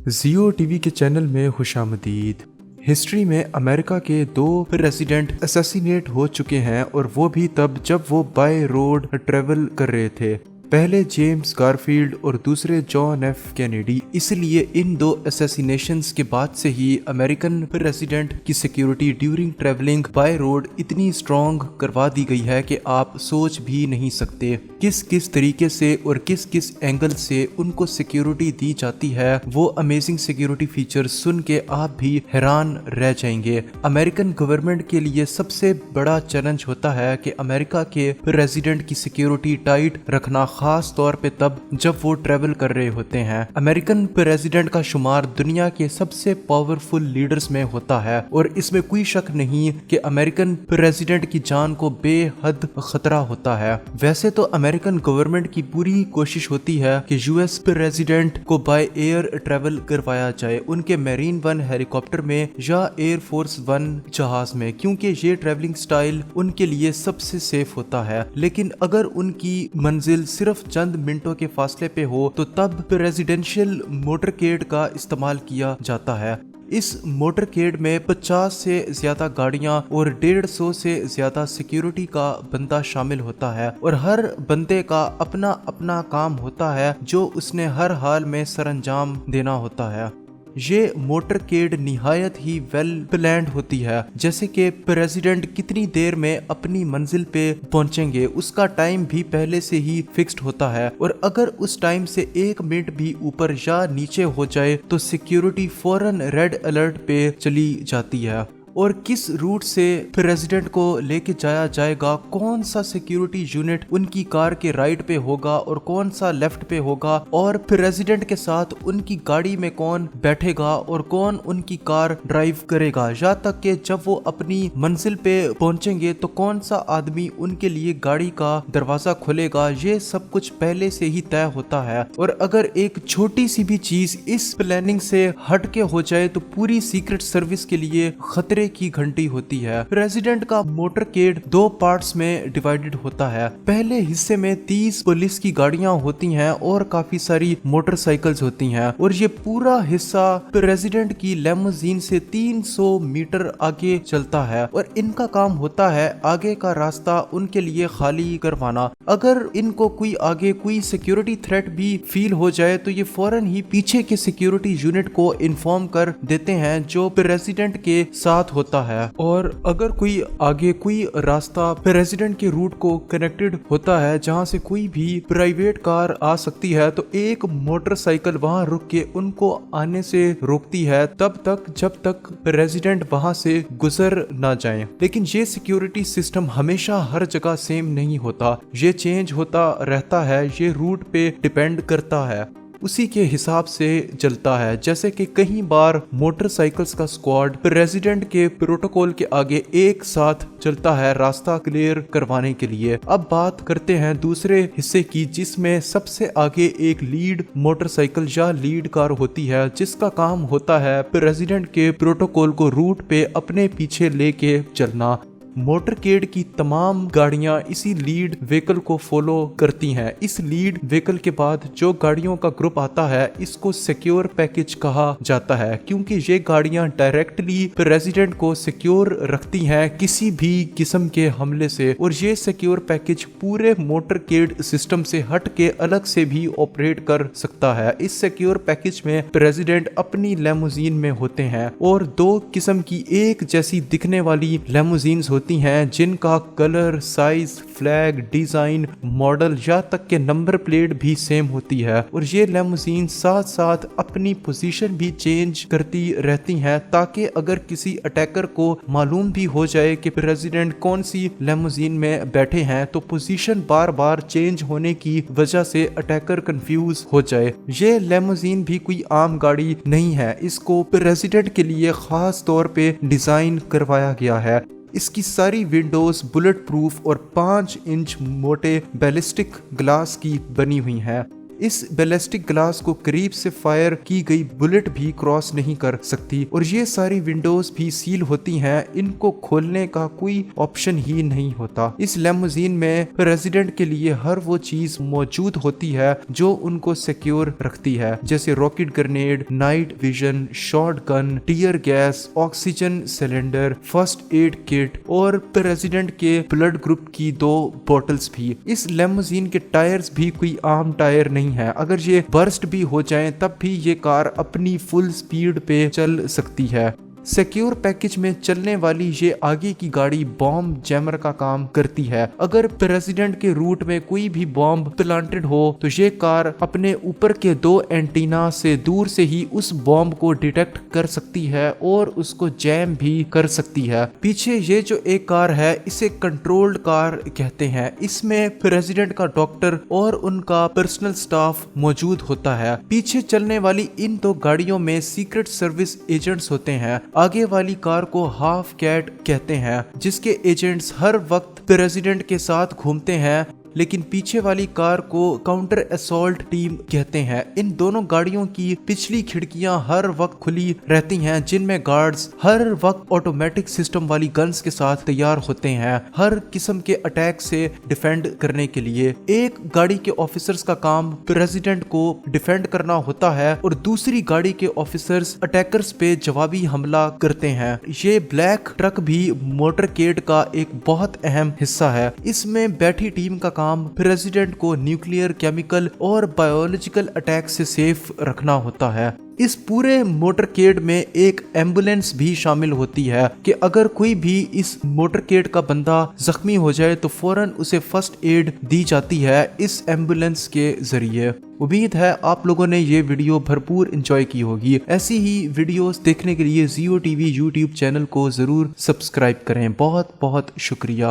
जियो TV के channel में खुशामदीद। History में अमेरिका के 2 प्रेसिडेंट असैसिनेट हो चुके हैं और वो भी तब जब वो बाय रोड ट्रेवल कर रहे थे। पहले जेम्स गारफील्ड और दूसरे जॉन एफ कैनेडी। इसलिए इन 2 असैसिनेशंस के बाद से ही अमेरिकन प्रेसिडेंट की security during travelling by road इतनी स्ट्रॉन्ग करवा दी गई है कि आप सोच भी नहीं सकते किस किस तरीके से और किस किस एंगल से उनको सिक्योरिटी दी जाती है। वो अमेजिंग सिक्योरिटी फीचर्स सुन के आप भी हैरान रह जाएंगे। अमेरिकन गवर्नमेंट के लिए सबसे बड़ा चैलेंज होता है कि अमेरिका के प्रेसिडेंट की सिक्योरिटी टाइट रखना, खास तौर पे तब जब वो ट्रेवल कर रहे होते हैं। अमेरिकन प्रेसिडेंट का शुमार दुनिया के सबसे पावरफुल लीडर्स में होता है और इसमें कोई शक नहीं कि अमेरिकन प्रेसिडेंट की जान को बेहद खतरा होता है। वैसे तो अमेरिकन गवर्नमेंट की पूरी कोशिश होती है कि यूएस प्रेसिडेंट को बाय एयर ट्रेवल करवाया जाए, उनके मेरीन 1 हेलीकॉप्टर में या एयर फोर्स 1 जहाज में, क्योंकि ये ट्रेवलिंग स्टाइल उनके लिए सबसे सेफ होता है। लेकिन अगर उनकी मंजिल सिर्फ चंद मिनटों के फासले पे हो तो तब प्रेसिडेंशियल मोटरकेड का इस्तेमाल किया जाता है। इस मोटरकेड में 50 से ज्यादा गाड़ियां और 150 से ज्यादा सिक्योरिटी का बंदा शामिल होता है और हर बंदे का अपना अपना काम होता है जो उसने हर हाल में सरंजाम देना होता है। ये मोटरकेड निहायत ही वेल प्लान्ड होती है, जैसे कि प्रेसिडेंट कितनी देर में अपनी मंजिल पे पहुंचेंगे उसका टाइम भी पहले से ही फिक्स्ड होता है और अगर उस टाइम से 1 मिनट भी ऊपर या नीचे हो जाए तो सिक्योरिटी फौरन रेड अलर्ट पे चली जाती है। और किस रूट से प्रेसिडेंट को लेके जाया जाएगा, कौन सा सिक्योरिटी यूनिट उनकी कार के राइट पे होगा और कौन सा लेफ्ट पे होगा, और प्रेसिडेंट के साथ उनकी गाड़ी में कौन बैठेगा और कौन उनकी कार ड्राइव करेगा, या तक कि जब वो अपनी मंजिल पे पहुंचेंगे तो कौन सा आदमी उनके लिए गाड़ी का दरवाजा खोलेगा, ये सब कुछ पहले से ही तय होता है। और अगर एक छोटी सी भी चीज इस प्लानिंग से हट के हो जाए तो पूरी सीक्रेट सर्विस के लिए खतरे की घंटी होती है। प्रेसिडेंट का मोटरकेड 2 पार्ट्स में डिवाइडेड होता है। पहले हिस्से में 30 पुलिस की गाड़ियां होती हैं और काफी सारी मोटरसाइकिल्स होती हैं और ये पूरा हिस्सा प्रेसिडेंट की लेमोजीन से 300 मीटर आगे चलता है और इनका काम होता है आगे का रास्ता उनके लिए खाली करवाना। अगर इनको कोई आगे कोई सिक्योरिटी थ्रेट भी फील हो जाए तो ये फौरन ही पीछे के सिक्योरिटी यूनिट को इन्फॉर्म कर देते हैं जो प्रेसिडेंट के साथ होता है। और अगर कोई आगे कोई रास्ता प्रेसिडेंट के रूट को कनेक्टेड होता है जहां से कोई भी प्राइवेट कार आ सकती है तो एक मोटरसाइकिल वहां रुक के उनको आने से रोकती है तब तक जब तक प्रेसिडेंट वहां से गुजर ना जाए। लेकिन ये सिक्योरिटी सिस्टम हमेशा हर जगह सेम नहीं होता, ये चेंज होता रहता है, ये रूट पे डिपेंड करता है, उसी के हिसाब से चलता है। जैसे कि कई बार मोटरसाइकिल्स का स्क्वाड प्रेसिडेंट के प्रोटोकॉल के आगे एक साथ चलता है रास्ता क्लियर करवाने के लिए। अब बात करते हैं दूसरे हिस्से की, जिसमें सबसे आगे एक लीड मोटरसाइकिल या लीड कार होती है जिसका काम होता है प्रेसिडेंट के प्रोटोकॉल को रूट पे अपने पीछे लेके चलना। मोटरकेड की तमाम गाड़ियां इसी लीड व्हीकल को फॉलो करती हैं। इस लीड व्हीकल के बाद जो गाड़ियों का ग्रुप आता है इसको सिक्योर पैकेज कहा जाता है, क्योंकि ये गाड़ियां डायरेक्टली प्रेसिडेंट को सिक्योर रखती हैं किसी भी किस्म के हमले से। और ये सिक्योर पैकेज पूरे मोटरकेड सिस्टम से हट के अलग से भी ऑपरेट कर सकता है। इस सिक्योर पैकेज में प्रेसिडेंट अपनी लेमोजीन में होते हैं और 2 किस्म की एक जैसी दिखने वाली लेमोजीन्स होती हैं जिनका colour, size, flag, design, model या तक के नंबर प्लेट भी सेम होती है। और ये लेमोजीन साथ साथ अपनी पोजीशन भी चेंज करती रहती हैं ताकि अगर किसी अटैकर को मालूम भी हो जाए कि प्रेसिडेंट कौन सी लेमोजीन में बैठे हैं तो पोजीशन बार बार चेंज होने की वजह से अटैकर कंफ्यूज हो जाए। ये लेमोजीन भी कोई आम गाड़ी नहीं है, इसको प्रेसिडेंट के लिए खास तौर पे डिजाइन करवाया गया है। इसकी सारी विंडोज बुलेट प्रूफ और 5 इंच मोटे बैलिस्टिक ग्लास की बनी हुई हैं। इस बैलिस्टिक ग्लास को करीब से फायर की गई बुलेट भी क्रॉस नहीं कर सकती और ये सारी विंडोज भी सील होती हैं, इनको खोलने का कोई ऑप्शन ही नहीं होता। इस लेमोजीन में प्रेसिडेंट के लिए हर वो चीज मौजूद होती है जो उनको सिक्योर रखती है, जैसे rocket grenade, night vision, shot gun, tear gas, oxygen cylinder, first aid kit और प्रेसिडेंट के ब्लड ग्रुप की 2 बॉटल्स भी। इस लेमोजीन के टायर्स भी कोई आम टायर नहीं है, अगर ये बर्स्ट भी हो जाएं तब भी ये कार अपनी फुल स्पीड पे चल सकती है। सिक्योर पैकेज में चलने वाली ये आगे की गाड़ी बॉम्ब जैमर का काम करती है। अगर प्रेसिडेंट के रूट में कोई भी बॉम्ब प्लांटेड हो तो ये कार अपने ऊपर के 2 एंटीना से दूर से ही उस बॉम्ब को डिटेक्ट कर सकती है और उसको जैम भी कर सकती है। पीछे ये जो एक कार है इसे कंट्रोल्ड कार कहते हैं। इसमें प्रेसिडेंट का डॉक्टर और उनका पर्सनल स्टाफ मौजूद होता है। पीछे चलने वाली इन 2 गाड़ियों में सीक्रेट सर्विस एजेंट्स होते हैं। आगे वाली कार को हाफ कैट कहते हैं, जिसके एजेंट्स हर वक्त प्रेसिडेंट के साथ घूमते हैं, लेकिन पीछे वाली कार को काउंटर असॉल्ट टीम कहते हैं। इन दोनों गाड़ियों की पिछली खिड़कियां हर वक्त खुली रहती हैं, जिनमें गार्ड्स हर वक्त ऑटोमेटिक सिस्टम वाली गन्स के साथ तैयार होते हैं हर किस्म के अटैक से डिफेंड करने के लिए। एक गाड़ी के ऑफिसर्स का काम प्रेसिडेंट को डिफेंड करना होता है और दूसरी गाड़ी के ऑफिसर्स अटैकर्स पे जवाबी हमला करते हैं। ये ब्लैक ट्रक भी मोटरकेड का एक बहुत अहम हिस्सा है। इसमें बैठी टीम का काम प्रेसिडेंट को न्यूक्लियर, केमिकल और बायोलॉजिकल अटैक से सेफ रखना होता है। इस पूरे मोटरकेड में एक एम्बुलेंस भी शामिल होती है कि अगर कोई भी इस मोटरकेड का बंदा जख्मी हो जाए तो फौरन उसे फर्स्ट एड दी जाती है इस एम्बुलेंस के जरिए। उम्मीद है आप लोगों ने ये वीडियो भरपूर एंजॉय की होगी। ऐसी ही वीडियोस देखने के लिए जियो टीवी यूट्यूब चैनल को जरूर सब्सक्राइब करें। बहुत बहुत शुक्रिया।